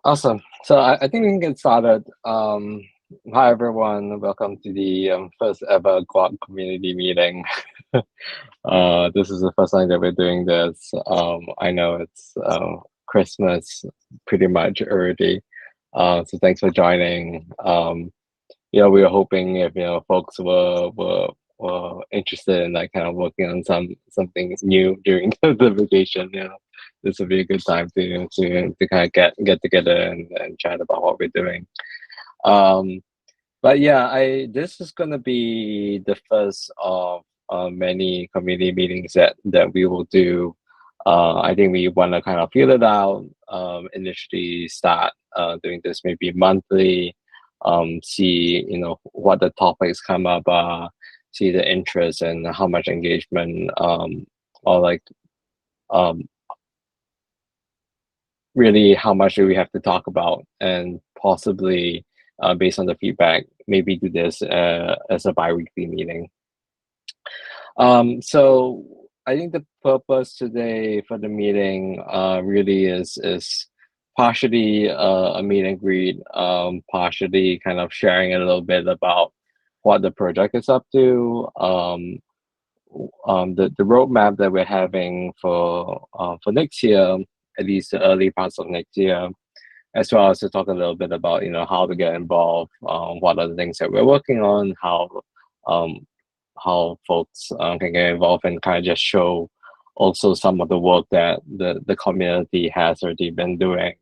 Awesome. So I think we can get started. Hi everyone, welcome to the first ever GUAC community meeting. This is the first time that we're doing this. I know it's Christmas pretty much already. So thanks for joining. We were hoping if folks were interested in like kind of working on something new during the vacation. This would be a good time to kind of get together and chat about what we're doing. Um, but yeah, I this is gonna be the first of many community meetings that we will do. I think we want to kind of feel it out. Initially, start doing this maybe monthly. See what the topics come up. See the interest and how much engagement. Or like um, really how much do we have to talk about, and possibly based on the feedback, maybe do this as a bi-weekly meeting. So I think the purpose today for the meeting really is partially a meet and greet, partially kind of sharing a little bit about what the project is up to, the roadmap that we're having for next year, at least the early parts of next year, as well as to talk a little bit about how to get involved, what are the things that we're working on, um, how folks can get involved, and kind of just show also some of the work that the community has already been doing.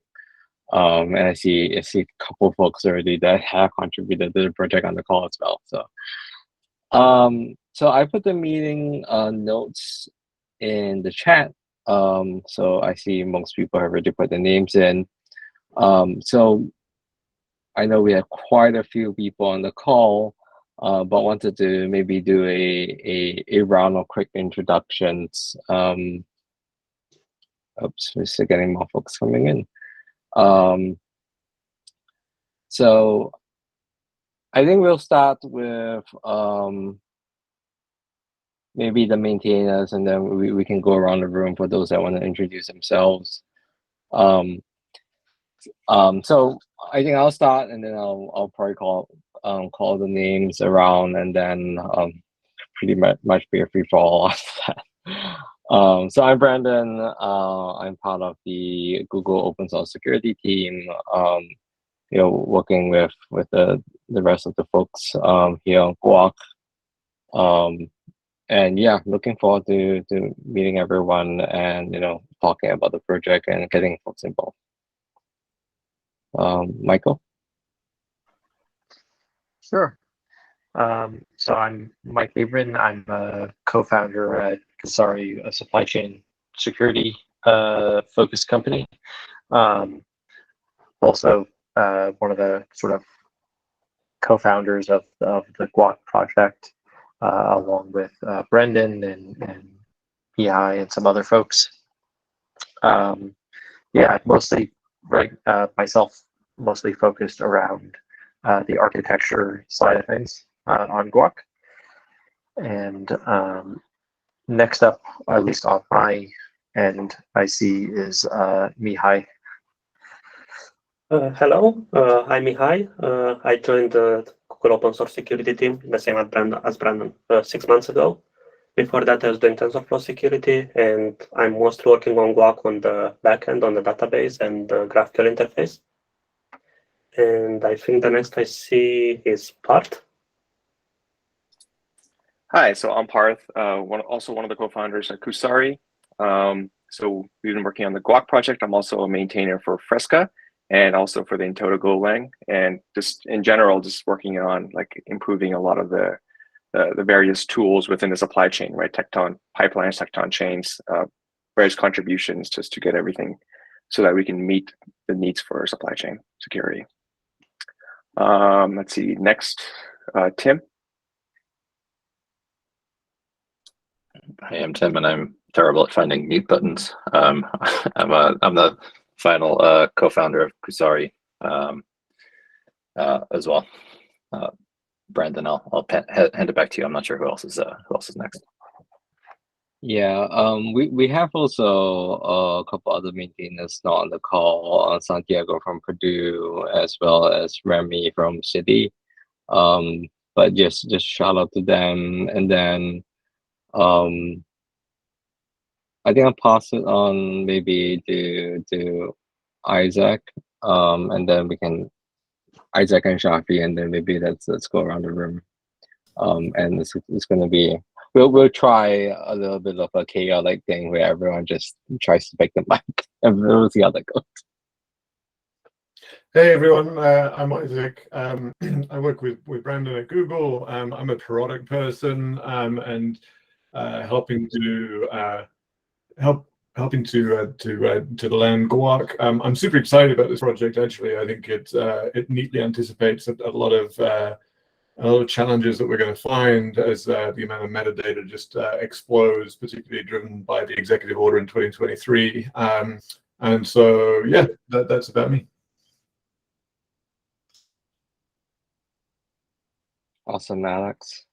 And I see a couple folks already that have contributed to the project on the call as well. So I put the meeting notes in the chat. So I see most people have already put their names in. So I know we have quite a few people on the call, but wanted to maybe do a round of quick introductions. Oops, we're still getting more folks coming in. So I think we'll start with maybe the maintainers, and then we can go around the room for those that want to introduce themselves. So I think I'll start, and then I'll probably call the names around, and then pretty much be a free for all after that. So I'm Brandon. I'm part of the Google Open Source Security team. Working with the rest of the folks here on GUAC. And yeah, looking forward to meeting everyone and talking about the project and getting folks involved. Michael? Sure. So I'm Mike Abram. I'm a co-founder at Kasari, a supply chain security focused company. Also, one of the sort of co-founders of the GUAC project, along with Brendan and PI and some other folks. Yeah, mostly myself mostly focused around the architecture side of things on GUAC. And next up, at least on my end, I see is Mihai. Hello, I'm Mihai. I joined the Google Open Source Security team, the same as Brandon 6 months ago. Before that, I was doing TensorFlow security, and I'm mostly working on GUAC on the backend, on the database and the GraphQL interface. And I think the next I see is Part. Hi, so I'm Parth, also one of the co-founders at Kusari. So we've been working on the GUAC project. I'm also a maintainer for Fresca and also for the Intoda Golang, and just in general, just working on like improving a lot of the various tools within the supply chain, right? Tecton pipelines, Tecton chains, various contributions just to get everything so that we can meet the needs for supply chain security. Let's see, next, Tim. Hi, I'm Tim, and I'm terrible at finding mute buttons. I'm the final co-founder of Kusari as well. Brandon, I'll hand it back to you. I'm not sure who else is next. Yeah, we have also a couple other maintainers not on the call, Santiago from Purdue as well as Remy from City. But just shout out to them, and then um, I think I'll pass it on maybe to Isaac, and then we can Isaac and Shafi, and then maybe let's go around the room. And it's gonna be we'll try a little bit of a chaotic thing where everyone just tries to pick the mic, and we'll see how that goes. Hey everyone, I'm Isaac. I work with Brandon at Google. I'm a product person and helping to land GUAC. I'm super excited about this project. Actually, I think it neatly anticipates a lot of challenges that we're going to find as the amount of metadata just explodes, particularly driven by the executive order in 2023. And so, yeah, that's about me. Awesome, Alex.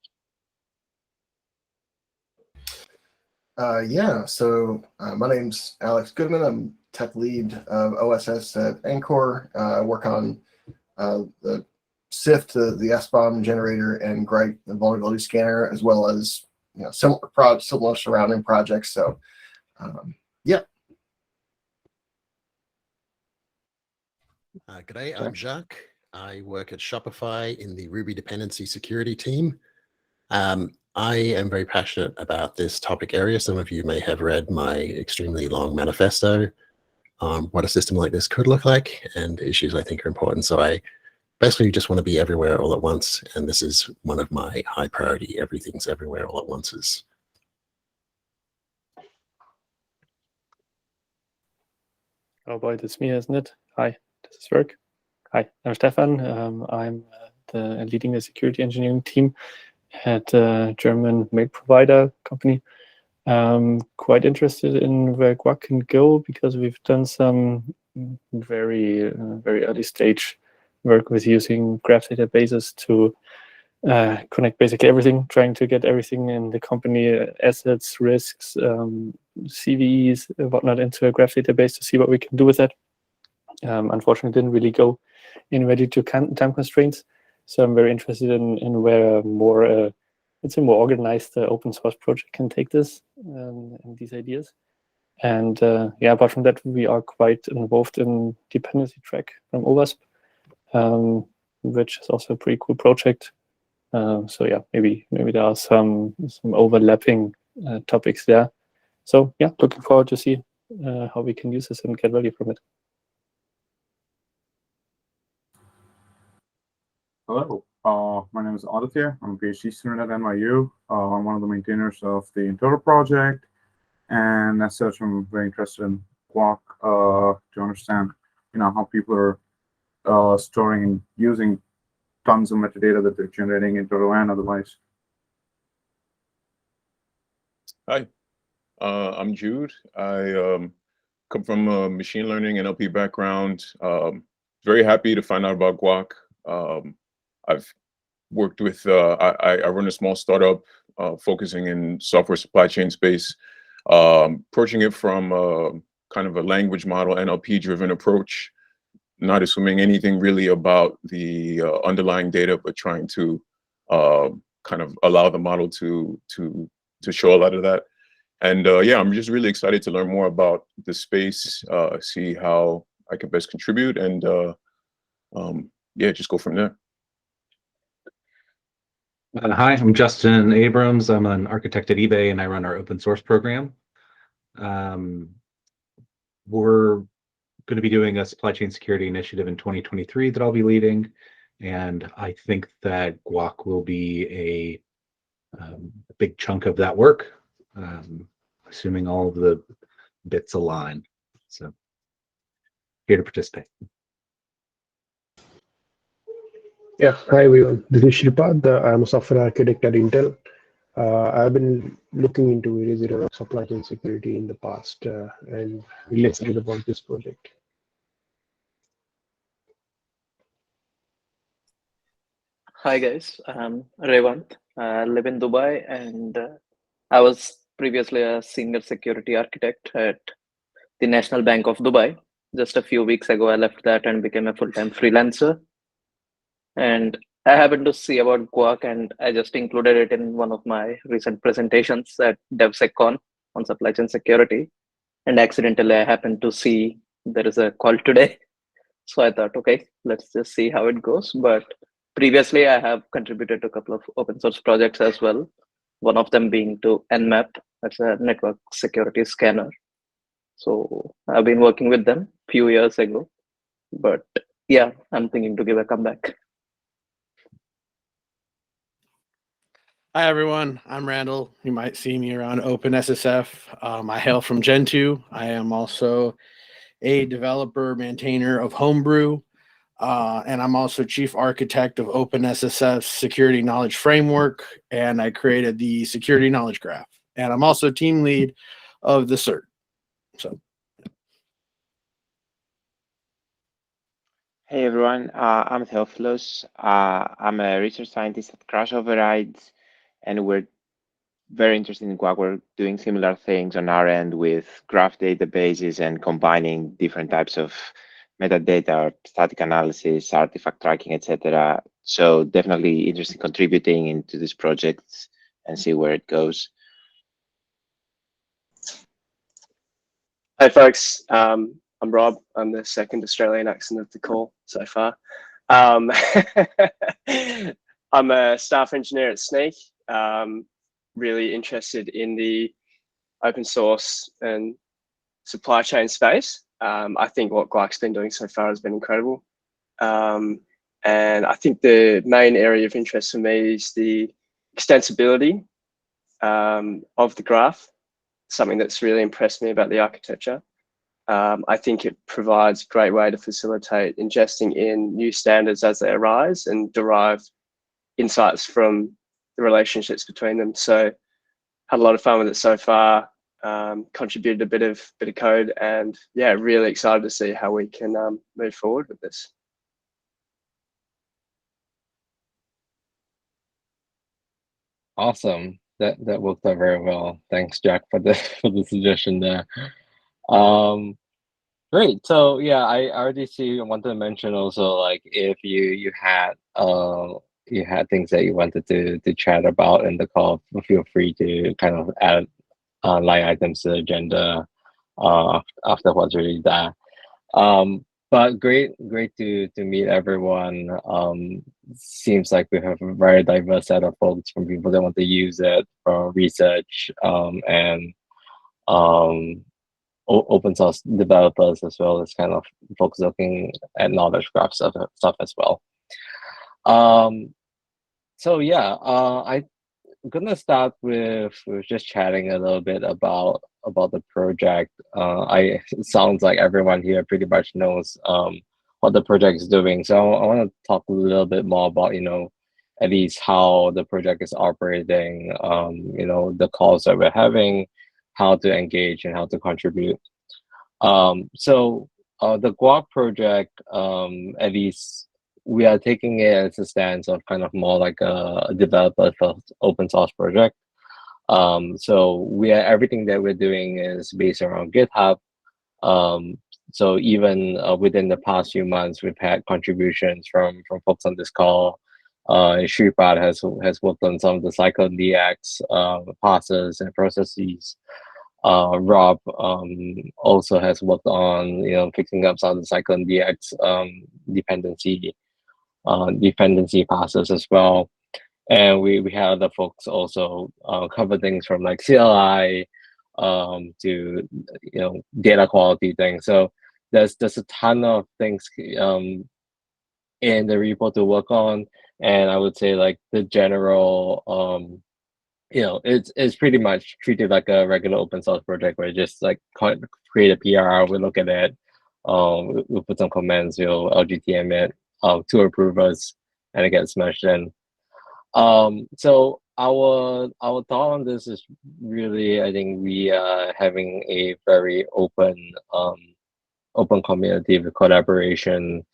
Yeah, so my name's Alex Goodman. I'm tech lead of OSS at Anchor. I work on the SIFT, the SBOM generator, and GRIPE, the vulnerability scanner, as well as similar surrounding projects. So, yeah. G'day, I'm Jacques. I work at Shopify in the Ruby dependency security team. I am very passionate about this topic area. Some of you may have read my extremely long manifesto on what a system like this could look like and issues I think are important. So I basically just want to be everywhere all at once. And this is one of my high priority everything's everywhere all at once's. Oh boy, that's me, isn't it? Hi, does this work? Hi, I'm Stefan. I'm leading the security engineering team at a German mail provider company. Quite interested in where GUAC can go because we've done some very early stage work with using graph databases to connect basically everything, trying to get everything in the company, assets, risks, CVEs, whatnot, into a graph database to see what we can do with it. Unfortunately, didn't really go in ready to time constraints. So I'm very interested in where more, it's a more organized open source project can take this and these ideas. And yeah, apart from that, we are quite involved in dependency track from OWASP, which is also a pretty cool project. So yeah, maybe there are some overlapping topics there. So yeah, looking forward to see how we can use this and get value from it. Hello, my name is Aditya. I'm a PhD student at NYU. I'm one of the maintainers of the Intero project, and as such, I'm very interested in GUAC to understand, how people are storing and using tons of metadata that they're generating in Intero and otherwise. Hi, I'm Jude. I come from a machine learning and NLP background. Very happy to find out about GUAC. I've worked with, I run a small startup focusing in software supply chain space, approaching it from kind of a language model, NLP driven approach, not assuming anything really about the underlying data, but trying to kind of allow the model to show a lot of that. And yeah, I'm just really excited to learn more about the space, see how I can best contribute, and yeah, just go from there. Hi, I'm Justin Abrams. I'm an architect at eBay, and I run our open source program. We're going to be doing a supply chain security initiative in 2023 that I'll be leading, and I think that GUAC will be a big chunk of that work, assuming all of the bits align. So here to participate. Yeah, hi everyone. This is Shripad. I'm a software architect at Intel. I've been looking into various areas of supply chain security in the past and really excited about this project. Hi guys, I'm Revant. I live in Dubai, and I was previously a senior security architect at the National Bank of Dubai. Just a few weeks ago, I left that and became a full-time freelancer. And I happened to see about GUAC, and I just included it in one of my recent presentations at DevSecCon on supply chain security. And accidentally, I happened to see there is a call today. So I thought, okay, let's just see how it goes. But previously, I have contributed to a couple of open source projects as well. One of them being to Nmap, that's a network security scanner. So I've been working with them a few years ago. But yeah, I'm thinking to give a comeback. Hi, everyone. I'm Randall. You might see me around OpenSSF. I hail from Gentoo. I am also a developer maintainer of Homebrew, and I'm also chief architect of OpenSSF's security knowledge framework, and I created the security knowledge graph. And I'm also team lead of the CERT. So, hey everyone, I'm Theophilus. I'm a research scientist at Crash Overrides, and we're very interested in GUAC. We're doing similar things on our end with graph databases and combining different types of metadata, static analysis, artifact tracking, etc. So definitely interested in contributing into this project and see where it goes. Hi folks, I'm Rob. I'm the second Australian accent of the call so far. I'm a staff engineer at Sneak. Really interested in the open source and supply chain space. I think what GUAC's been doing so far has been incredible. And I think the main area of interest for me is the extensibility of the graph, something that's really impressed me about the architecture. I think it provides a great way to facilitate ingesting in new standards as they arise and derive insights from the relationships between them. So had a lot of fun with it so far, contributed a bit of code, and yeah, really excited to see how we can move forward with this. Awesome. That worked out very well. Thanks, Jack, for the suggestion there. Great. So yeah, I already see. I wanted to mention also, like, if you had things that you wanted to chat about in the call, feel free to kind of add line items to the agenda after what's already there. But great to meet everyone. Seems like we have a very diverse set of folks, from people that want to use it for research and open source developers, as well as kind of folks looking at knowledge graph stuff as well. So yeah, I'm gonna start with just chatting a little bit about the project. It sounds like everyone here pretty much knows what the project is doing. So I want to talk a little bit more about, at least how the project is operating, the calls that we're having, how to engage and how to contribute. So the GUAC project, at least we are taking it as a stance of kind of more like a developer first open source project. So everything that we're doing is based around GitHub. So even within the past few months, we've had contributions from folks on this call. Shripad has worked on some of the Cyclone DX parsers and processes. Rob also has worked on fixing up some of the Cyclone DX dependency parsers as well. And we had other folks also cover things from like CLI to data quality things. So there's a ton of things in the repo to work on, and I would say like the general it's pretty much treated like a regular open source project where you just like create a PR, we look at it, we'll put some comments, we'll LGTM it to approvers, and it gets smashed in. So our thought on this is really, I think we are having a very open community with collaboration.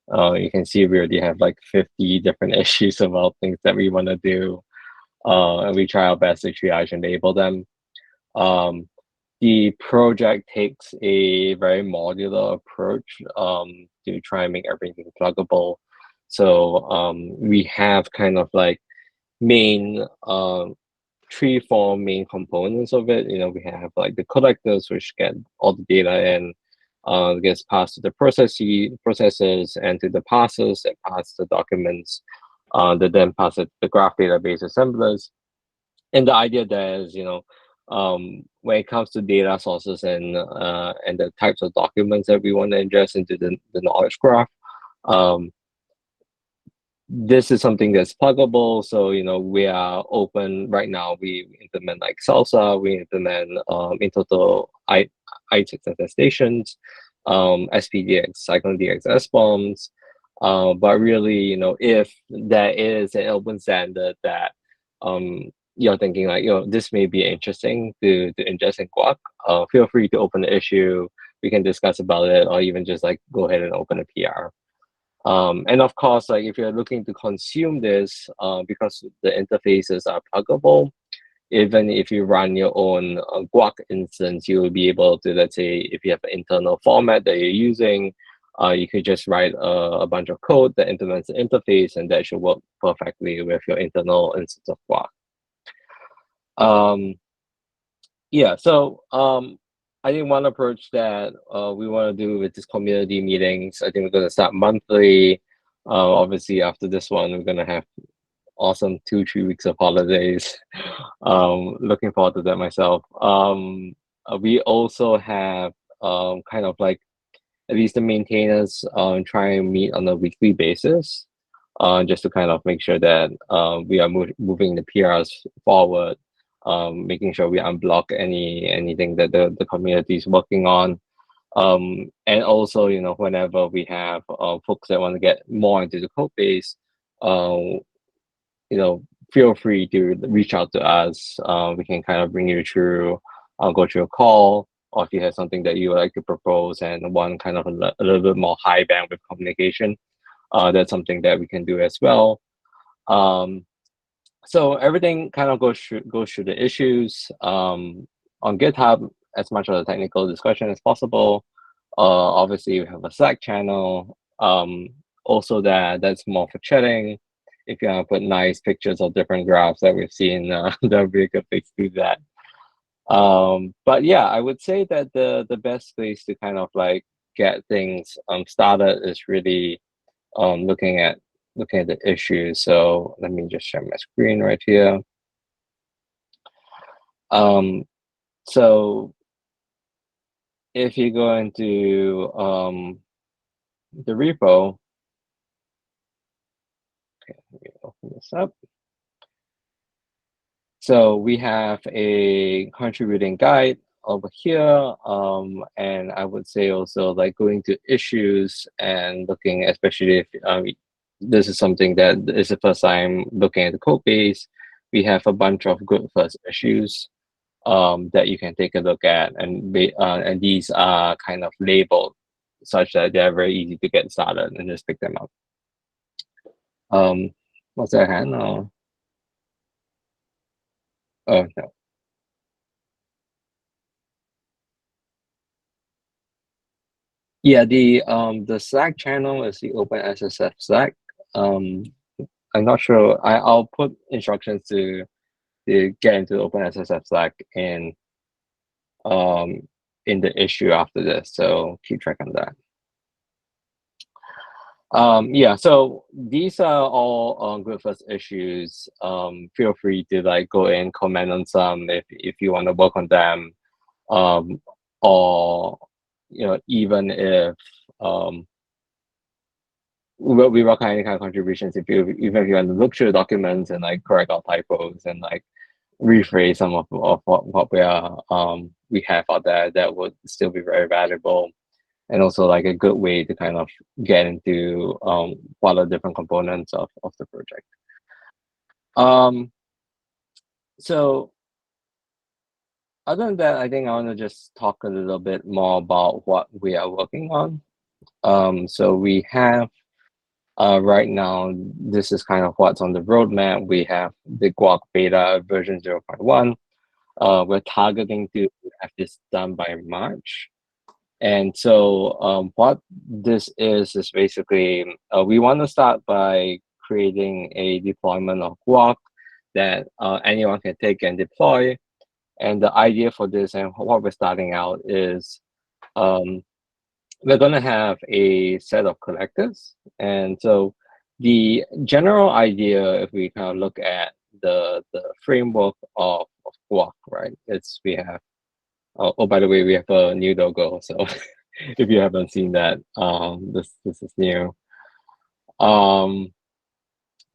You can see we already have like 50 different issues about things that we want to do, and we try our best to triage and label them. The project takes a very modular approach to try and make everything pluggable. So we have kind of like main 3-4 main components of it. We have like the collectors, which get all the data in, gets passed to the processors and to the parsers that pass the documents, that then pass it to the graph database assemblers. And the idea there is, when it comes to data sources and the types of documents that we want to ingest into the knowledge graph, this is something that's pluggable. So, we are open right now. We implement like Salsa, we implement in total I6 attestations, SPDX, Cyclone DX SBOMs. But really, if there is an open standard that you're thinking like, this may be interesting to ingest in GUAC, feel free to open the issue. We can discuss about it, or even just like go ahead and open a PR. And of course, like if you're looking to consume this, because the interfaces are pluggable, even if you run your own GUAC instance, you will be able to, let's say, if you have an internal format that you're using, you could just write a bunch of code that implements the interface, and that should work perfectly with your internal instance of GUAC. Yeah, so I think one approach that we want to do with this community meetings, I think we're going to start monthly. Obviously, after this one, we're going to have awesome 2-3 weeks of holidays. Looking forward to that myself. We also have kind of like at least the maintainers try and meet on a weekly basis, just to kind of make sure that we are moving the PRs forward, making sure we unblock anything that the community is working on. And also, whenever we have folks that want to get more into the code base, feel free to reach out to us. We can kind of bring you through, go through a call, or if you have something that you would like to propose and want kind of a little bit more high bandwidth communication, that's something that we can do as well. So everything kind of goes through the issues on GitHub, as much of the technical discussion as possible. Obviously, we have a Slack channel. Also, that's more for chatting. If you want to put nice pictures of different graphs that we've seen, that would be a good place to do that. But yeah, I would say that the best place to kind of like get things started is really looking at the issues. So let me just share my screen right here. So if you go into the repo, okay, let me open this up. So we have a contributing guide over here, and I would say also like going to issues and looking, especially if this is something that is the first time looking at the code base, we have a bunch of good first issues that you can take a look at, and these are kind of labeled such that they're very easy to get started and just pick them up. What's that hand? Oh no. Yeah, the Slack channel is the OpenSSF Slack. I'm not sure. I'll put instructions to get into the OpenSSF Slack in the issue after this, so keep track on that. Yeah, so these are all good first issues. Feel free to like go in, comment on some if you want to work on them, or even if we welcome any kind of contributions. Even if you want to look through the documents and like correct our typos and like rephrase some of what we have out there, that would still be very valuable. And also like a good way to kind of get into what are different components of the project. So other than that, I think I want to just talk a little bit more about what we are working on. So we have right now, this is kind of what's on the roadmap. We have the GUAC beta version 0.1. We're targeting to have this done by March. And so what this is basically, we want to start by creating a deployment of GUAC that anyone can take and deploy. And the idea for this and what we're starting out is we're going to have a set of collectors. And so the general idea, if we kind of look at the framework of GUAC, right, it's we have, oh, by the way, we have a new logo. So if you haven't seen that, this is new.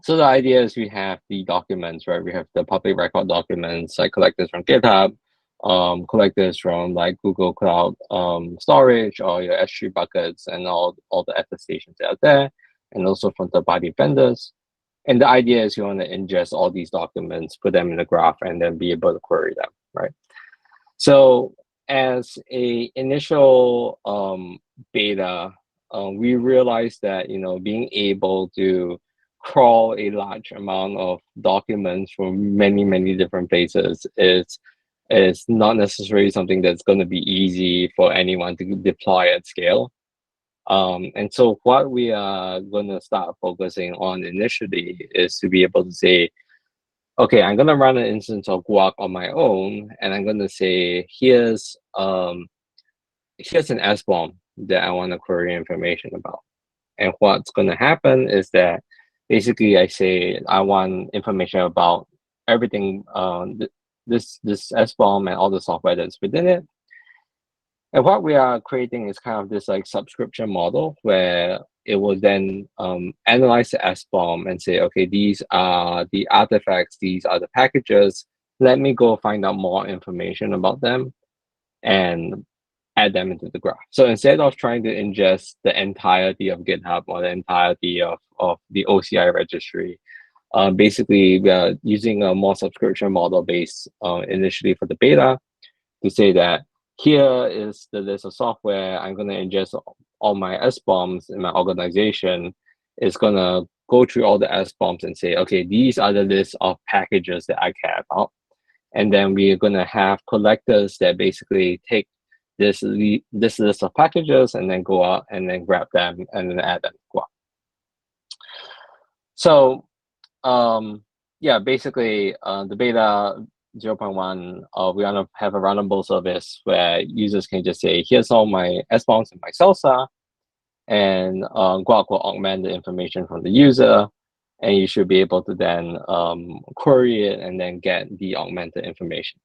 So the idea is we have the documents, right? We have the public record documents, like collectors from GitHub, collectors from like Google Cloud storage or your S3 buckets and all the attestations out there, and also from third-party vendors. And the idea is you want to ingest all these documents, put them in the graph, and then be able to query them, right? So as a initial beta, we realized that being able to crawl a large amount of documents from many different places is not necessarily something that's going to be easy for anyone to deploy at scale. And so what we are going to start focusing on initially is to be able to say, okay, I'm going to run an instance of GUAC on my own, and I'm going to say, here's an SBOM that I want to query information about. And what's going to happen is that basically I say I want information about everything, this SBOM and all the software that's within it. And what we are creating is kind of this like subscription model where it will then analyze the SBOM and say, okay, these are the artifacts, these are the packages. Let me go find out more information about them and add them into the graph. So instead of trying to ingest the entirety of GitHub or the entirety of the OCI registry, basically we are using a more subscription model based initially for the beta to say that here is the list of software. I'm going to ingest all my SBOMs in my organization. It's going to go through all the SBOMs and say, okay, these are the list of packages that I care about. And then we're going to have collectors that basically take this list of packages and then go out and then grab them and then add them to GUAC. So yeah, basically the beta 0.1, we want to have a runnable service where users can just say, here's all my SBOMs and my salsa, and GUAC will augment the information from the user, and you should be able to then query it and then get the augmented information.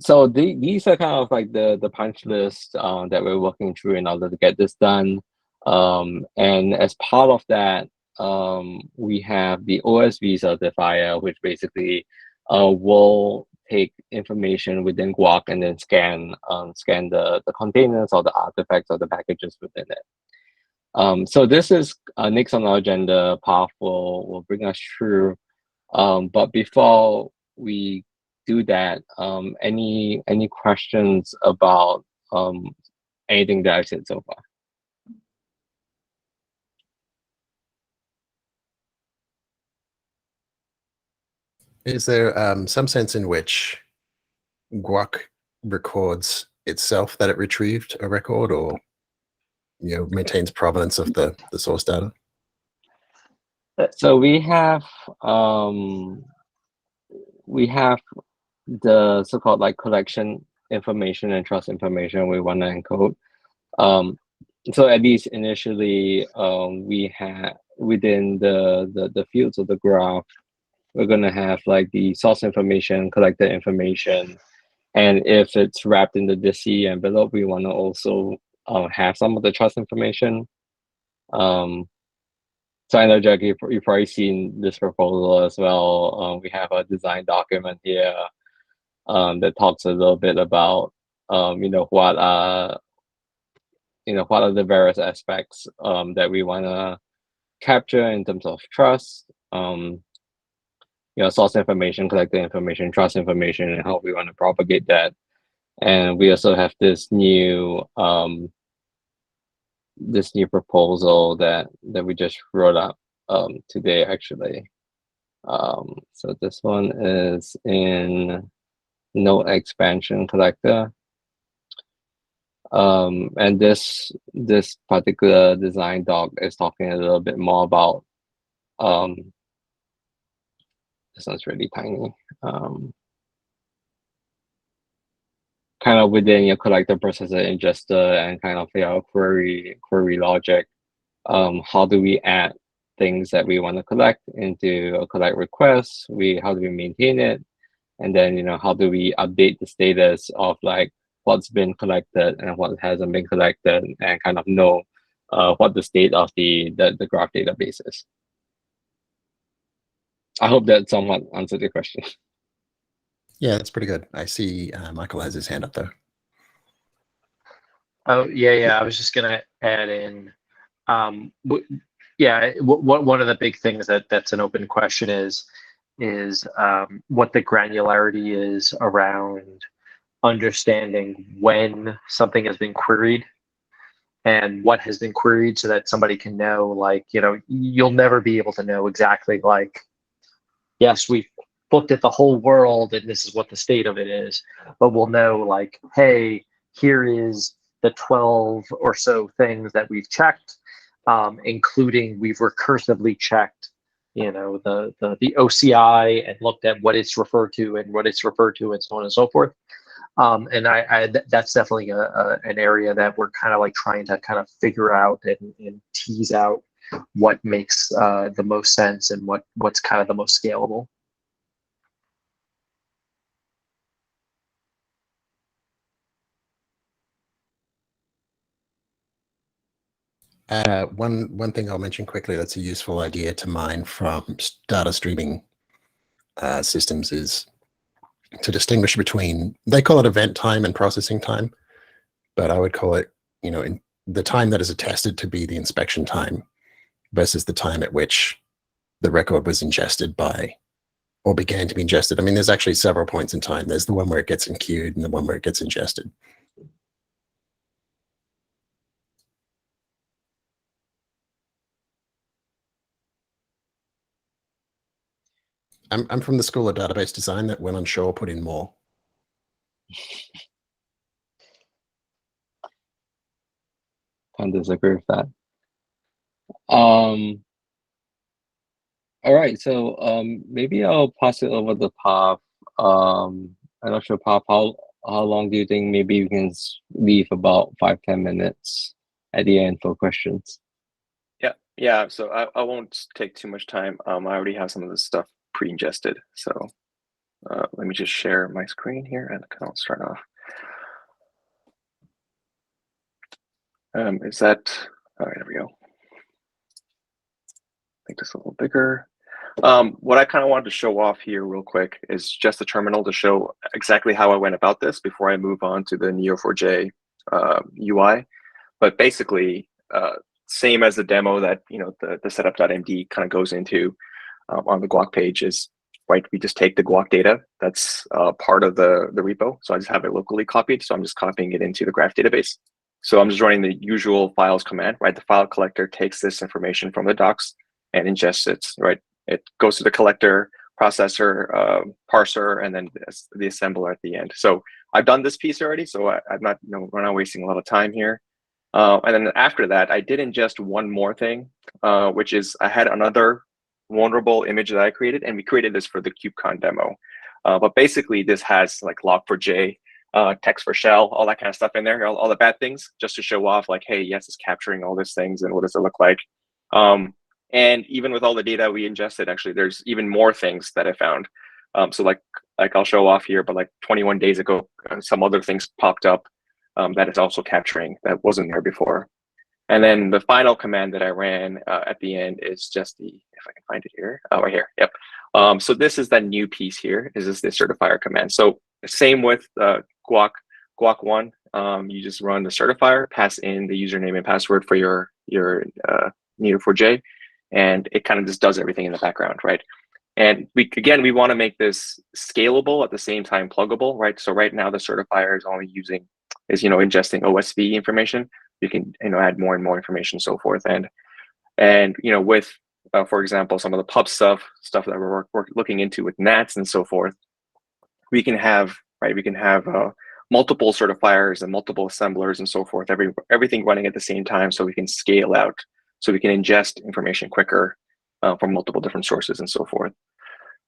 So these are kind of like the punch list that we're working through in order to get this done. And as part of that, we have the OSV certifier, which basically will take information within GUAC and then scan the containers or the artifacts or the packages within it. So this is next on our agenda. Path will bring us through. But before we do that, any questions about anything that I've said so far? Is there some sense in which GUAC records itself that it retrieved a record, or maintains provenance of the source data? So we have the so-called like collection information and trust information we want to encode. So at least initially, we have within the fields of the graph, we're going to have like the source information, collected information, and if it's wrapped in the DISI envelope, we want to also have some of the trust information. So I know, Jackie, you've probably seen this proposal as well. We have a design document here that talks a little bit about what are the various aspects that we want to capture in terms of trust. Source information, collected information, trust information, and how we want to propagate that. And we also have this new proposal that we just wrote up today, actually. So this one is in node expansion collector. And this particular design doc is talking a little bit more about this one's really tiny. Kind of within your collector, processor, ingester, and kind of your query logic. How do we add things that we want to collect into a collect request? How do we maintain it? And then, how do we update the status of like what's been collected and what hasn't been collected, and kind of know what the state of the graph database is. I hope that somewhat answered the question. Yeah, that's pretty good. I see Michael has his hand up there. Oh, yeah. I was just going to add in, one of the big things that's an open question is what the granularity is around understanding when something has been queried and what has been queried, so that somebody can know, like, you'll never be able to know exactly, like, yes, we've looked at the whole world and this is what the state of it is, but we'll know, like, hey, here is the 12 or so things that we've checked, including we've recursively checked, the OCI and looked at what it's referred to and what it's referred to and so on and so forth. And that's definitely an area that we're kind of like trying to kind of figure out and tease out what makes the most sense and what's kind of the most scalable. One thing I'll mention quickly that's a useful idea to mine from data streaming systems is to distinguish between, they call it event time and processing time, but I would call it, in the time that is attested to be the inspection time versus the time at which the record was ingested by, or began to be ingested. I mean, there's actually several points in time. There's the one where it gets enqueued and the one where it gets ingested. I'm from the school of database design that when unsure, put in more. Can't disagree with that. All right, so maybe I'll pass it over to Pav. I'm not sure, Pav, how long do you think maybe we can leave about 5-10 minutes at the end for questions? Yeah. So I won't take too much time. I already have some of this stuff pre-ingested. So let me just share my screen here and I'll start off. Is that, all right, there we go. Make this a little bigger. What I kind of wanted to show off here real quick is just the terminal to show exactly how I went about this before I move on to the Neo4j UI. But basically, same as the demo that the setup.md kind of goes into on the GUAC page is, right, we just take the GUAC data that's part of the repo. So I just have it locally copied. So I'm just copying it into the graph database. So I'm just running the usual files command, right? The file collector takes this information from the docs and ingests it, right? It goes to the collector, processor, parser, and then the assembler at the end. So I've done this piece already, so I'm not, we're not wasting a lot of time here. And then after that, I did ingest one more thing, which is I had another vulnerable image that I created, and we created this for the KubeCon demo. But basically, this has like log4j, text for shell, all that kind of stuff in there, all the bad things, just to show off like, hey, yes, it's capturing all these things, and what does it look like? And even with all the data we ingested, actually, there's even more things that I found. So like I'll show off here, but like 21 days ago, some other things popped up that it's also capturing that wasn't there before. And then the final command that I ran at the end is just the, if I can find it here, right here, yep. So this is that new piece here, is the certifier command. So same with GUAC 1, you just run the certifier, pass in the username and password for your Neo4j, and it kind of just does everything in the background, right? And we want to make this scalable at the same time pluggable, right? So right now the certifier is only ingesting OSV information. You can add more and more information, so forth, and with for example, some of the pub stuff that we're looking into with NATs and so forth, we can have multiple certifiers and multiple assemblers and so forth, everything running at the same time, so we can scale out, so we can ingest information quicker from multiple different sources and so forth.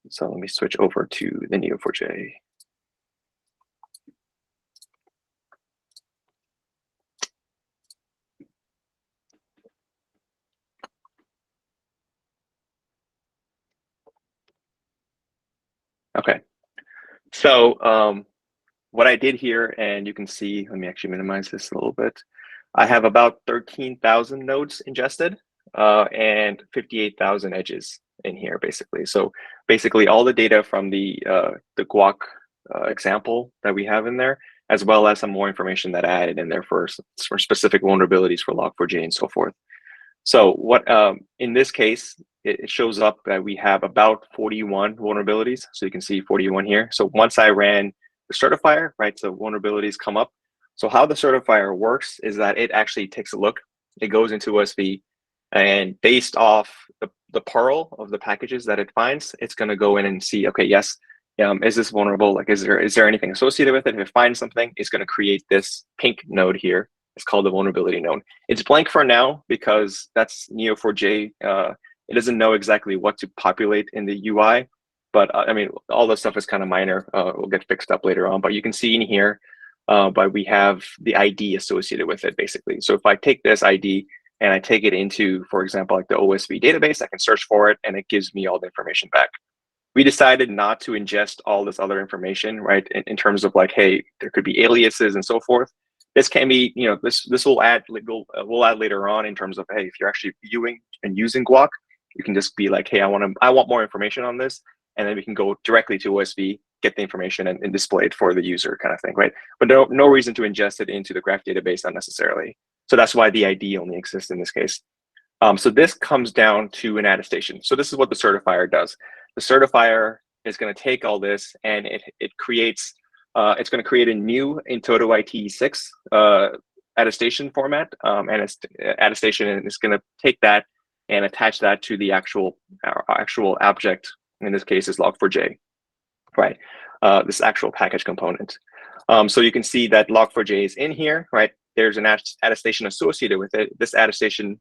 So let me switch over to the Neo4j. Okay, so what I did here, and you can see, let me actually minimize this a little bit. I have about 13,000 nodes ingested and 58,000 edges in here, basically. So basically all the data from the GUAC example that we have in there, as well as some more information that I added in there for specific vulnerabilities for Log4j and so forth. So what in this case, it shows up that we have about 41 vulnerabilities. So you can see 41 here. So once I ran the certifier, right, so vulnerabilities come up. So how the certifier works is that it actually takes a look. It goes into OSV, and based off the Perl of the packages that it finds, it's going to go in and see, okay, yes, is this vulnerable? Like, is there anything associated with it? If it finds something, it's going to create this pink node here. It's called the vulnerability node. It's blank for now because that's Neo4j. It doesn't know exactly what to populate in the UI, but I mean, all this stuff is kind of minor. Will get fixed up later on, but you can see in here, but we have the ID associated with it, basically. So if I take this ID and I take it into, for example, like the OSV database, I can search for it and it gives me all the information back. We decided not to ingest all this other information, right? In terms of like, hey, there could be aliases and so forth. This can be, this will add, we'll add later on in terms of, hey, if you're actually viewing and using GUAC, you can just be like, hey, I want more information on this, and then we can go directly to OSV, get the information and display it for the user, kind of thing, right? But no reason to ingest it into the graph database unnecessarily. So that's why the ID only exists in this case. So this comes down to an attestation. So this is what the certifier does. The certifier is going to take all this and it creates. It's going to create a new Intodo IT6 attestation format, and it's attestation, and it's going to take that and attach that to the actual object. In this case, is Log4j, right? This actual package component. So you can see that Log4j is in here, right? There's an attestation associated with it. This attestation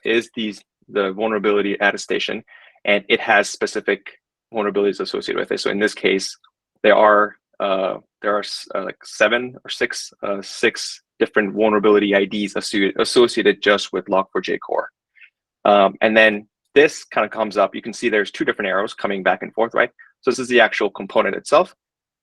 is the vulnerability attestation, and it has specific vulnerabilities associated with it. So in this case, there are like 7 or 6 different vulnerability IDs associated just with Log4j core. And then this kind of comes up. You can see there's 2 different arrows coming back and forth, right? So this is the actual component itself.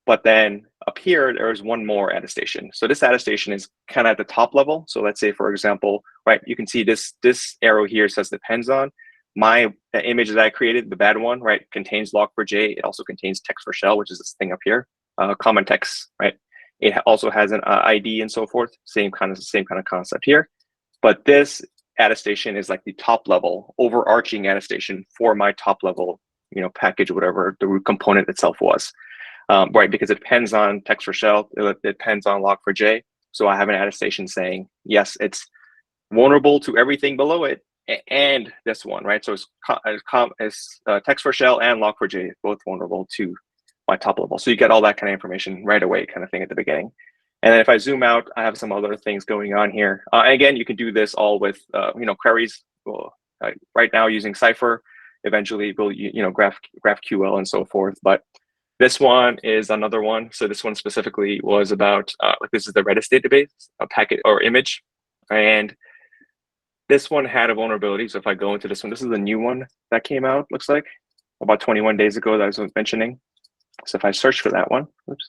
But then up here, there is one more attestation. So this attestation is kind of at the top level. So let's say, for example, right, you can see this arrow here says depends on. My image that I created, the bad one, right, contains Log4j. It also contains text for shell, which is this thing up here, common text, right? It also has an ID and so forth. Same kind of concept here. But this attestation is like the top level overarching attestation for my top level, package, whatever the root component itself was, right? Because it depends on text for shell. It depends on Log4j. So I have an attestation saying, yes, it's vulnerable to everything below it and this one, right? So it's text for shell and Log4j both vulnerable to my top level. So you get all that kind of information right away, kind of thing at the beginning. And then if I zoom out, I have some other things going on here. Again, you can do this all with queries. Well, right now using Cypher, eventually we'll GraphQL and so forth. But this one is another one. So this one specifically was about this is the Redis database, a packet or image, and this one had a vulnerability. So if I go into this one, this is a new one that came out. Looks like about 21 days ago that I was mentioning. So if I search for that one, oops.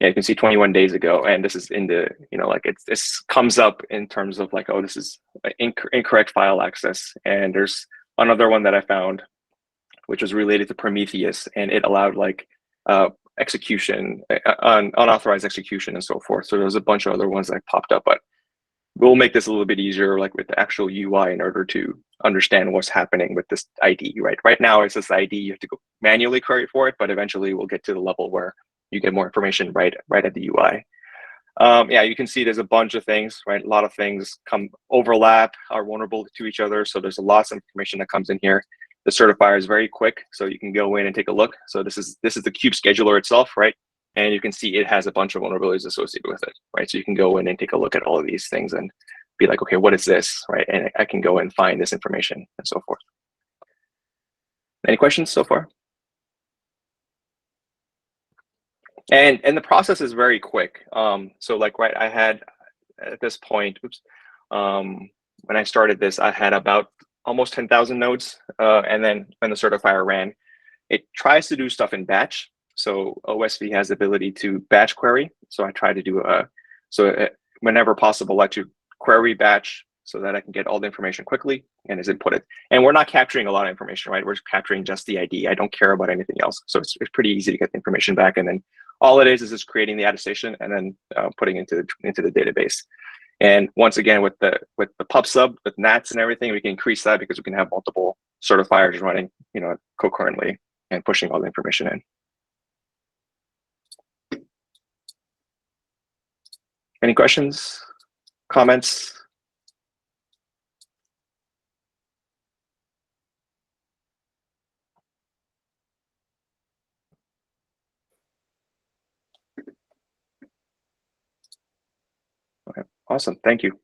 Yeah, you can see 21 days ago, and this is in the, this comes up in terms of like, oh, this is incorrect file access. And there's another one that I found, which was related to Prometheus, and it allowed like execution, unauthorized execution and so forth. So there's a bunch of other ones that popped up, but we'll make this a little bit easier, like with the actual UI, in order to understand what's happening with this ID, right? Right now, it's this ID, you have to go manually query for it, but eventually we'll get to the level where you get more information right at the UI. Yeah, you can see there's a bunch of things, right? A lot of things overlap, are vulnerable to each other. So there's lots of information that comes in here. The certifier is very quick, so you can go in and take a look. So this is the kube scheduler itself, right? And you can see it has a bunch of vulnerabilities associated with it, right? So you can go in and take a look at all of these things and be like, okay, what is this, right? And I can go and find this information and so forth. Any questions so far? And the process is very quick. So like, right, I had at this point, when I started this, I had about almost 10,000 nodes. And then when the certifier ran, it tries to do stuff in batch. So OSV has the ability to batch query. So I try to do whenever possible, I like to query batch so that I can get all the information quickly and is input it. And we're not capturing a lot of information, right? We're capturing just the ID. I don't care about anything else. So it's pretty easy to get the information back. And then all it is just creating the attestation and then putting into the database. And once again, with the pub sub, with NATs and everything, we can increase that because we can have multiple certifiers running, concurrently and pushing all the information in. Any questions, comments? Okay, awesome, thank you.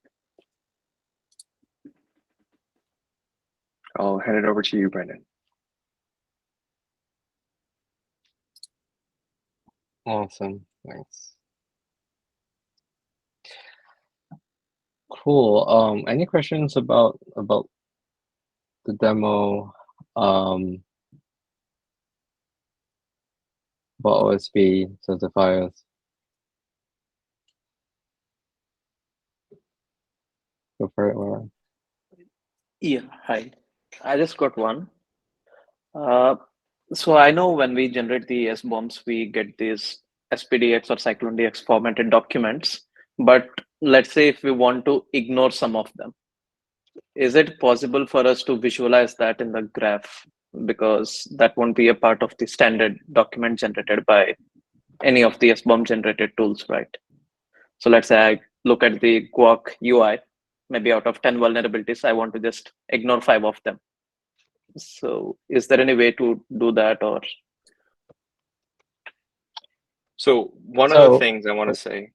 I'll hand it over to you, Brendan. Awesome, thanks. Cool. Any questions about the demo? About OSB certifiers? Go for it, Laura. Yeah, hi. I just got one. So I know when we generate the SBOMs, we get these SPDX or Cyclone DX formatted documents. But let's say if we want to ignore some of them, is it possible for us to visualize that in the graph? Because that won't be a part of the standard document generated by any of the SBOM generated tools, right? So let's say I look at the GUAC UI, maybe out of 10 vulnerabilities, I want to just ignore 5 of them. So is there any way to do that? Or so one of the things I want to say,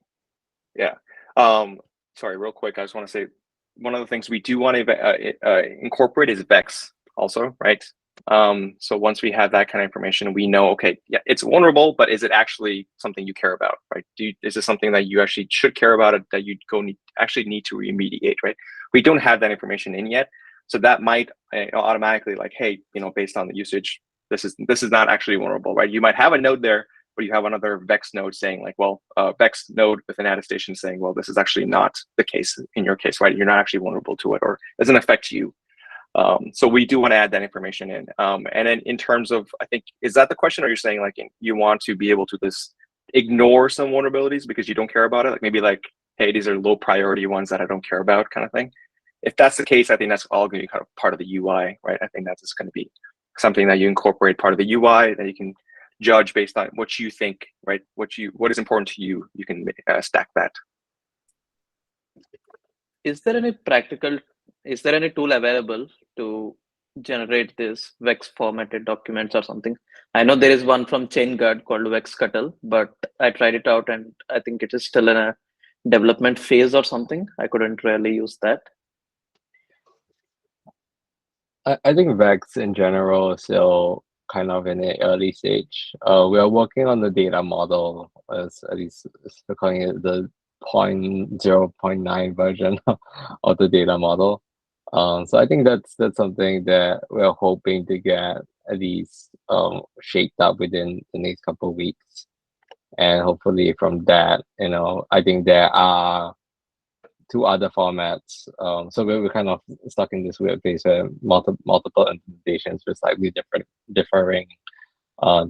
yeah, sorry, real quick, I just want to say one of the things we do want to incorporate is VEX also, right? So once we have that kind of information, we know, okay, yeah, it's vulnerable, but is it actually something you care about, right? Is this something that you actually should care about, that you actually need to remediate, right? We don't have that information in yet, so that might automatically like, hey, based on the usage, this is not actually vulnerable, right? You might have a node there, but you have another VEX node saying like, well, VEX node with an attestation saying, well, this is actually not the case in your case, right? You're not actually vulnerable to it, or it doesn't affect you. So we do want to add that information in. And then in terms of, I think, is that the question? Or you're saying like you want to be able to just ignore some vulnerabilities because you don't care about it? Like maybe like, hey, these are low priority ones that I don't care about kind of thing. If that's the case, I think that's all going to be kind of part of the UI, right? I think that's just going to be something that you incorporate part of the UI that you can judge based on what you think, right? What is important to you, you can stack that. is there any tool available to generate this VEX formatted documents or something? I know there is one from ChainGuard called VEXCuttle, but I tried it out and I think it is still in a development phase or something. I couldn't really use that. I think VEX in general is still kind of in the early stage. We are working on the data model, as at least we're calling it the 0.9 version of the data model. So I think that's something that we're hoping to get at least shaped up within the next couple of weeks. And hopefully from that, I think there are 2 other formats. So we're kind of stuck in this weird place where multiple implementations with slightly differing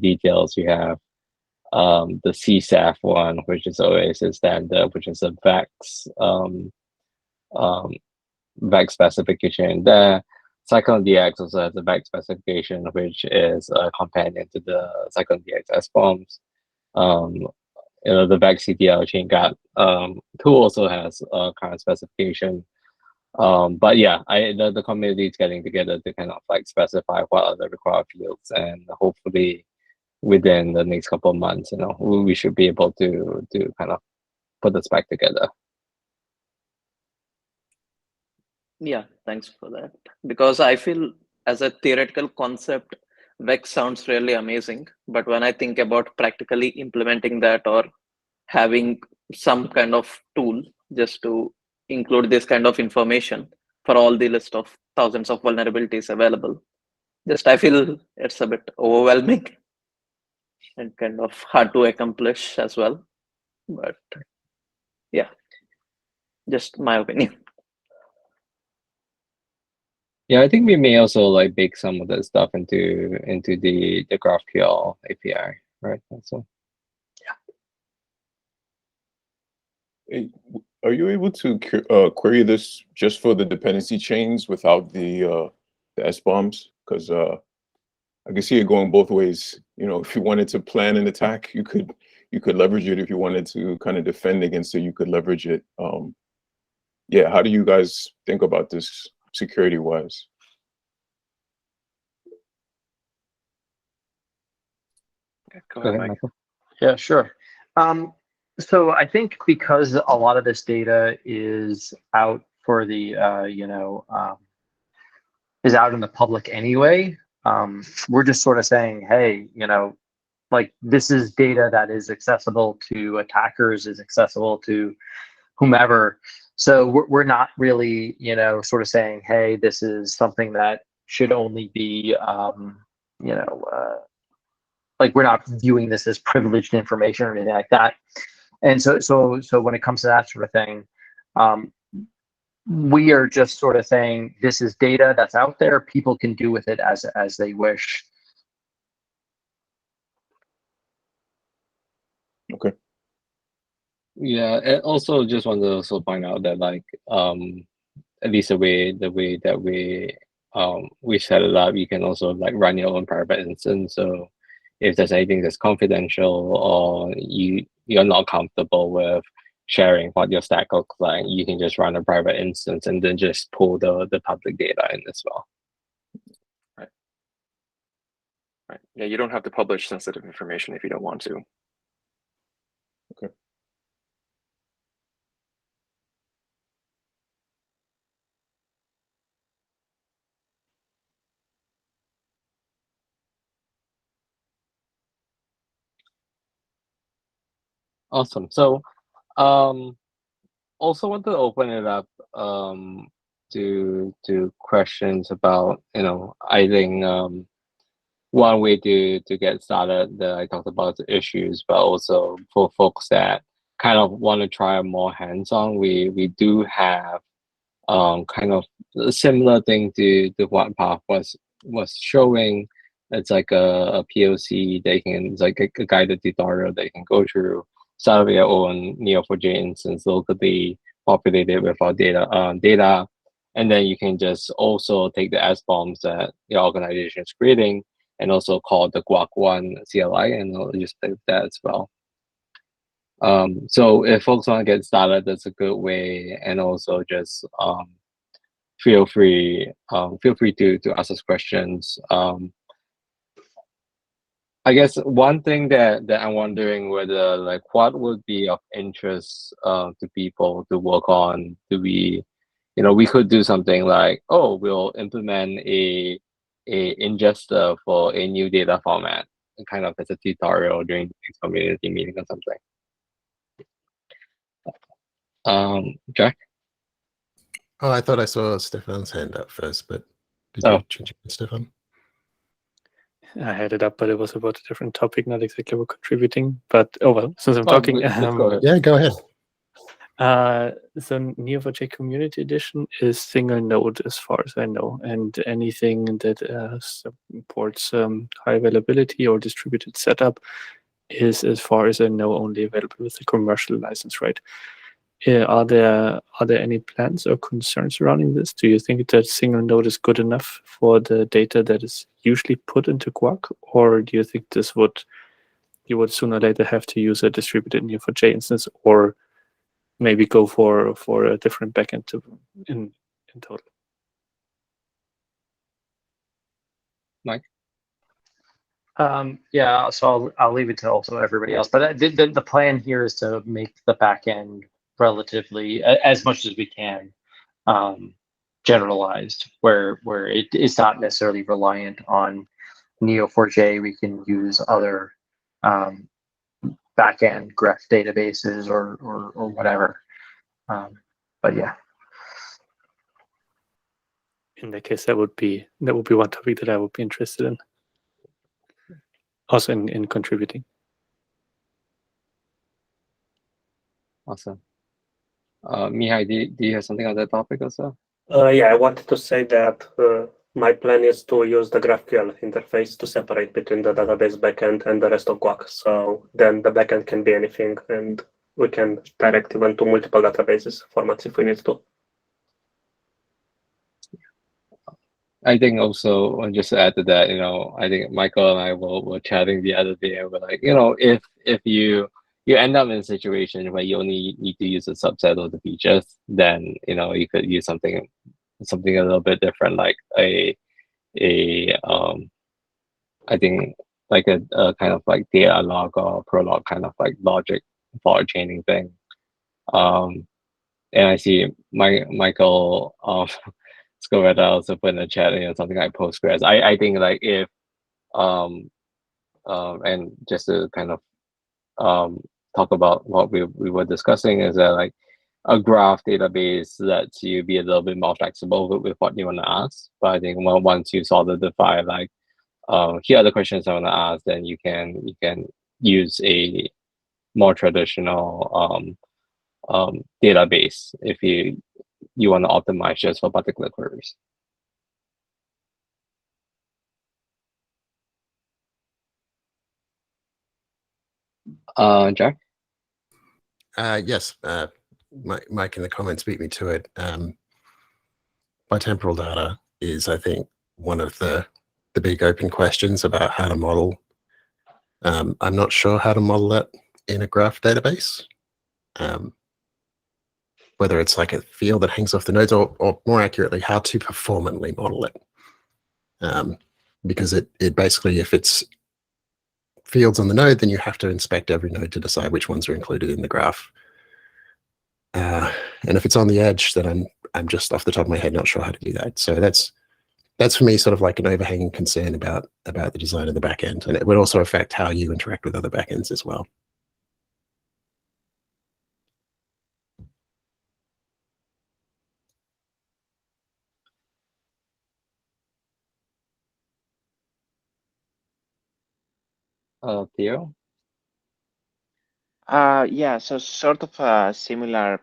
details. You have the CSAF one, which is always a standard, which is a VEX VEX specification there. Cyclone DX also has a VEX specification, which is a companion to the Cyclone DX SBOMs. The VEX CTL ChainGuard tool also has a kind of specification. But yeah, the community is getting together to kind of like specify what are the required fields, and hopefully within the next couple of months, we should be able to kind of put the spec together. Yeah, thanks for that. Because I feel as a theoretical concept, VEX sounds really amazing. But when I think about practically implementing that or having some kind of tool just to include this kind of information for all the list of thousands of vulnerabilities available, just I feel it's a bit overwhelming and kind of hard to accomplish as well. But yeah, just my opinion. Yeah, I think we may also like bake some of that stuff into the GraphQL API, right? So Hey, are you able to query this just for the dependency chains without the SBOMs? Because I can see it going both ways. If you wanted to plan an attack, you could leverage it. If you wanted to kind of defend against it, you could leverage it. Yeah, how do you guys think about this security-wise? Go ahead, Mike. Michael. Yeah, sure. So I think because a lot of this data is out for the, is out in the public anyway, we're just sort of saying, hey, like this is data that is accessible to attackers, is accessible to whomever. So we're not really, sort of saying, hey, this is something that should only be, like we're not viewing this as privileged information or anything like that. And so when it comes to that sort of thing, we are just sort of saying this is data that's out there. People can do with it as they wish. Okay. Yeah, and also just want to also point out that like at least the way that we set it up, you can also like run your own private instance. So if there's anything that's confidential or you're not comfortable with sharing what your stack looks like, you can just run a private instance and then just pull the public data in as well. Right. Yeah, you don't have to publish sensitive information if you don't want to. Okay. Awesome. So also want to open it up to questions about, I think one way to get started that I talked about the issues, but also for folks that kind of want to try more hands-on, we do have kind of a similar thing to what Path was showing. It's like a POC it's like a guided tutorial that you can go through, start with your own Neo4j instance locally populated with our data, and then you can just also take the SBOMs that your organization is creating and also call the GUAC1 CLI and just play with that as well. So if folks want to get started, that's a good way, and also just feel free to ask us questions. I guess one thing that I'm wondering whether like what would be of interest to people to work on. Do we could do something like, oh, we'll implement a ingester for a new data format, kind of as a tutorial during the next community meeting or something. Jack? Oh, I thought I saw Stefan's hand up first, but did you change it, Stefan? I had it up, but it was about a different topic, not exactly about contributing. But well, since I'm talking, go ahead. Yeah, go ahead. So Neo4j Community Edition is single node as far as I know, and anything that supports high availability or distributed setup is, as far as I know, only available with the commercial license, right? Are there any plans or concerns surrounding this? Do you think that single node is good enough for the data that is usually put into GUAC, or do you think you would sooner or later have to use a distributed Neo4j instance, or maybe go for a different backend in total. Mike? Yeah, so I'll leave it to also everybody else. But the plan here is to make the back end relatively, as much as we can, generalized, where it is not necessarily reliant on Neo4j. We can use other backend graph databases or whatever. But yeah. In that case, that would be one topic that I would be interested in. Also in contributing. Awesome. Mihai, do you have something on that topic also? Yeah, I wanted to say that my plan is to use the GraphQL interface to separate between the database backend and the rest of GUAC. So then the backend can be anything, and we can direct even to multiple databases formats if we need to. I think also, just to add to that, I think Michael and I were chatting the other day, and we're like, if you end up in a situation where you only need to use a subset of the features, then you could use something a little bit different, like I think like a kind of like data log or prolog kind of like logic for chaining thing. And I see Michael Scovetta also put in the chat, something like Postgres. I think like if and just to kind of talk about what we were discussing, is that like a graph database lets you be a little bit more flexible with what you want to ask. But I think once you solidify like here are the questions I want to ask, then you can use a more traditional database if you want to optimize just for particular queries. Jack? Yes, Mike in the comments beat me to it. Bitemporal data is, I think, one of the big open questions about how to model. I'm not sure how to model that in a graph database. Whether it's like a field that hangs off the nodes, or more accurately, how to performantly model it. Because it basically, if it's fields on the node, then you have to inspect every node to decide which ones are included in the graph. And if it's on the edge, then I'm just off the top of my head not sure how to do that. So that's for me sort of like an overhanging concern about the design of the backend, and it would also affect how you interact with other backends as well. Theo? Yeah, so sort of a similar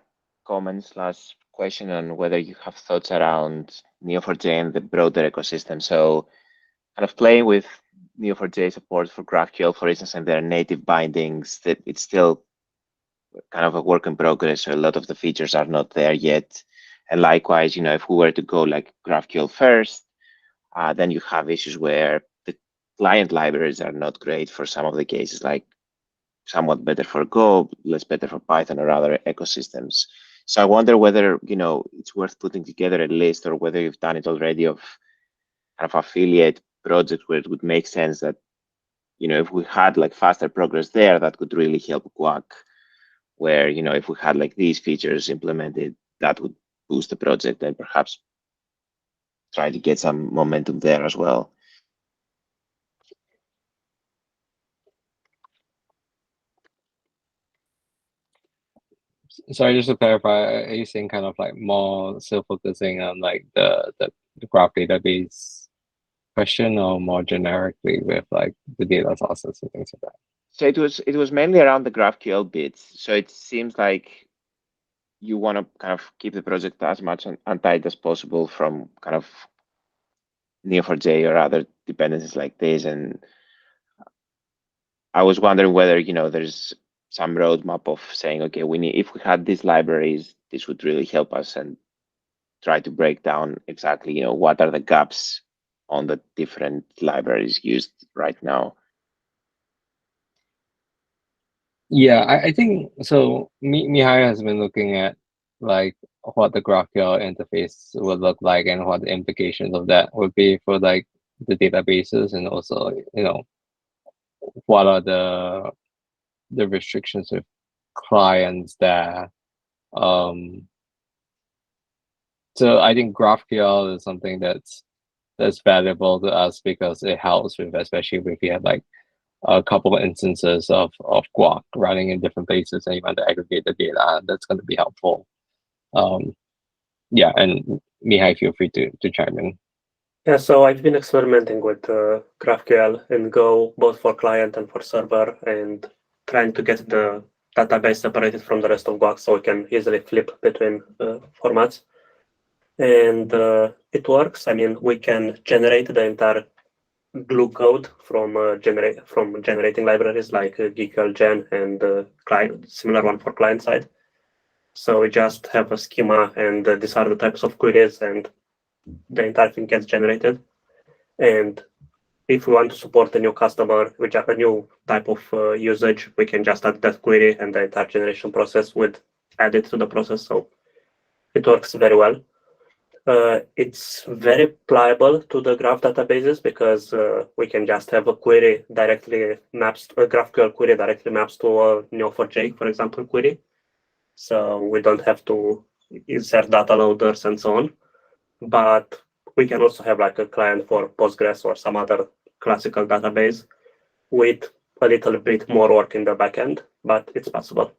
comment slash question on whether you have thoughts around Neo4j and the broader ecosystem. So kind of playing with Neo4j support for GraphQL, for instance, and their native bindings, that it's still kind of a work in progress. So a lot of the features are not there yet. And likewise, if we were to go like GraphQL first, then you have issues where the client libraries are not great for some of the cases, like somewhat better for Go, less better for Python or other ecosystems. So I wonder whether, it's worth putting together a list, or whether you've done it already, of kind of affiliate projects where it would make sense that, if we had like faster progress there, that could really help GUAC, where, if we had like these features implemented, that would boost the project and perhaps try to get some momentum there as well. Sorry, just to clarify, are you saying kind of like more still focusing on like the graph database question, or more generically with like the data sources and things like that? So it was mainly around the GraphQL bits. So it seems like you want to kind of keep the project as much untied as possible from kind of Neo4j or other dependencies like this. And I was wondering whether, there's some roadmap of saying, okay, if we had these libraries, this would really help us, and try to break down exactly, what are the gaps on the different libraries used right now. Yeah, I think so. Mihai has been looking at like what the GraphQL interface would look like and what the implications of that would be for like the databases, and also, you know, what are the restrictions with clients there. Um, so I think GraphQL is something that's valuable to us because it helps with, especially if you have like a couple of instances of GUAC running in different places and you want to aggregate the data. That's going to be helpful. Yeah, and Mihai, feel free to chime in. Yeah, so I've been experimenting with GraphQL and Go, both for client and for server, and trying to get the database separated from the rest of GUAC so we can easily flip between formats. And it works. I mean, we can generate the entire glue code from generating libraries like GQLGen and client, similar one for client side. So we just have a schema, and these are the types of queries, and the entire thing gets generated. And if we want to support a new customer with a new type of usage, we can just add that query, and the entire generation process would add it to the process. So it works very well. It's very pliable to the graph databases because we can just have a query directly maps to a GraphQL query directly maps to a Neo4j, for example, query. So we don't have to insert data loaders and so on. But we can also have like a client for Postgres or some other classical database with a little bit more work in the backend, but it's possible.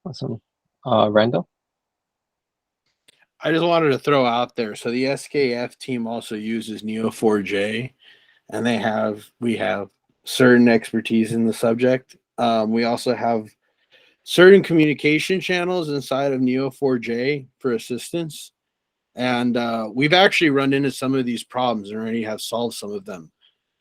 Awesome. Randall? I just wanted to throw out there. So the SKF team also uses Neo4j, and we have certain expertise in the subject. We also have certain communication channels inside of Neo4j for assistance. And we've actually run into some of these problems and already have solved some of them.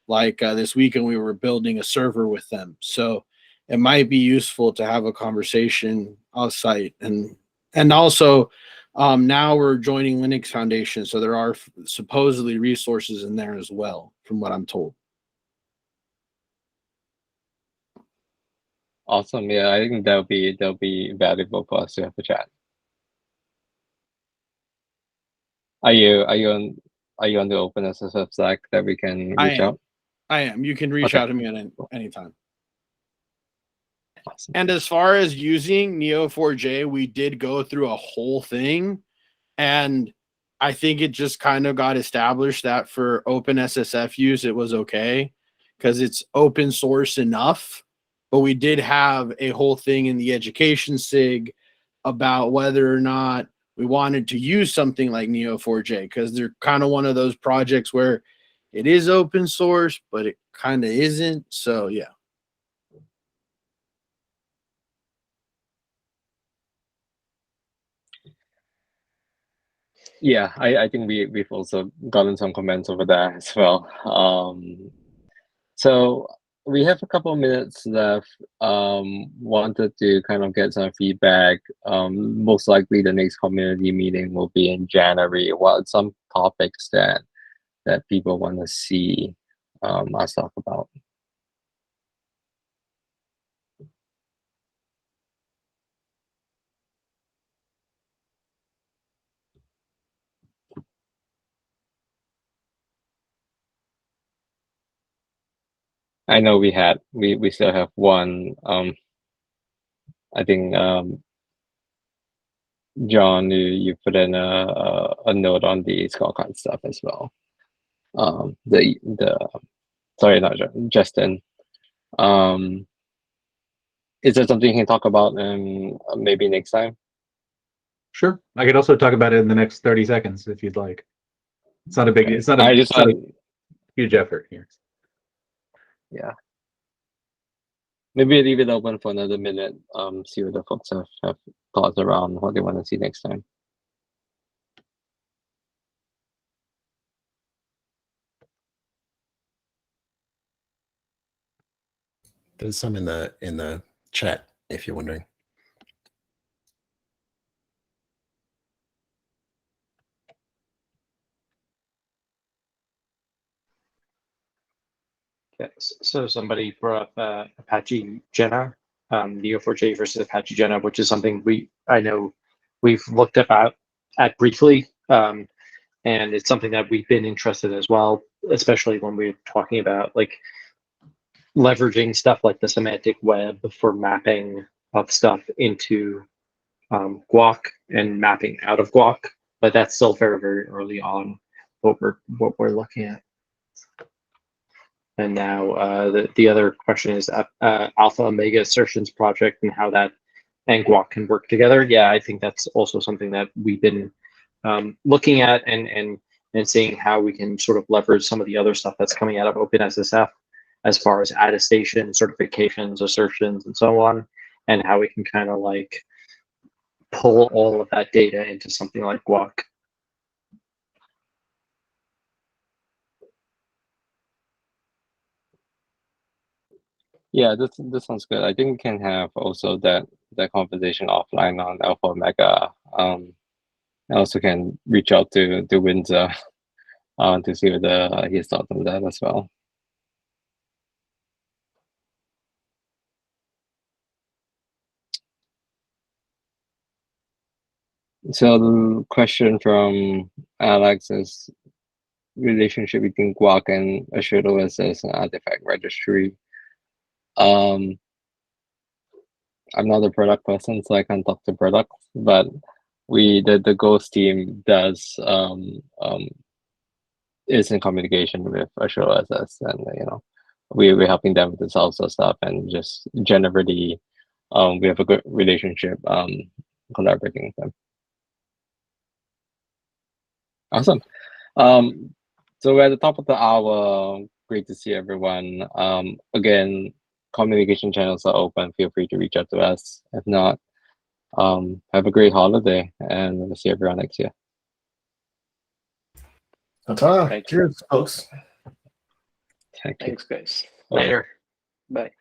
Like this weekend, we were building a server with them. So it might be useful to have a conversation off site. And also, now we're joining Linux Foundation. So there are supposedly resources in there as well, from what I'm told. Awesome. Yeah, I think that'll be valuable for us to have a chat. Are you on the OpenSSF Slack that we can reach out? I am. You can reach Okay. out to me at any time. Awesome. And as far as using Neo4j, we did go through a whole thing, and I think it just kind of got established that for OpenSSF use, it was okay because it's open source enough. But we did have a whole thing in the education SIG about whether or not we wanted to use something like Neo4j, because they're kind of one of those projects where it is open source, but it kind of isn't. So, yeah. Yeah, I think we've also gotten some comments over there as well. So we have a couple of minutes left. Wanted to kind of get some feedback. Most likely the next community meeting will be in January. What are some topics that people want to see us talk about? I know we still have one. I think John, you put in a note on the scorecard stuff as well. Sorry, not John, Justin. Is there something you can talk about maybe next time? Sure. I could also talk about it in the next 30 seconds if you'd like. It's not a big, it's not a, it's not a huge effort here. Yeah. Maybe leave it open for another minute. See what the folks have thoughts around what they want to see next time. There's some in the chat if you're wondering. Yes. So somebody brought up Apache Jenna, Neo4j versus Apache Jenna, which is something I know we've looked at briefly, and it's something that we've been interested in as well, especially when we're talking about like leveraging stuff like the semantic web for mapping of stuff into GUAC and mapping out of GUAC. But that's still very, very early on what we're looking at. And now the other question is Alpha Omega Assertions project and how that and GUAC can work together. Yeah, I think that's also something that we've been looking at and seeing how we can sort of leverage some of the other stuff that's coming out of OpenSSF as far as attestation, certifications, assertions, and so on, and how we can kind of like pull all of that data into something like GUAC. Yeah, this sounds good. I think we can have also that conversation offline on Alpha Omega. I also can reach out to Windsor to see what his thoughts on that as well. So the question from Alex is relationship between GUAC and Assured OSS and Artifact Registry. I'm not a product person, so I can't talk to products, but the Ghost team does is in communication with Assured OSS, and we're helping them with the salsa stuff, and just generally we have a good relationship collaborating with them. Awesome. So we're at the top of the hour. Great to see everyone. Again, communication channels are open. Feel free to reach out to us. If not, have a great holiday, and we'll see everyone next year. Ta-ta. Cheers, folks. Thanks, guys. Later. Bye.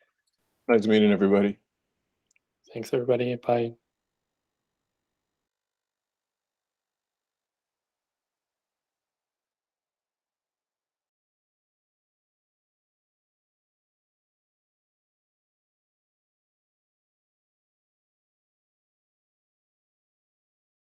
Nice meeting everybody. Thanks, everybody. Bye.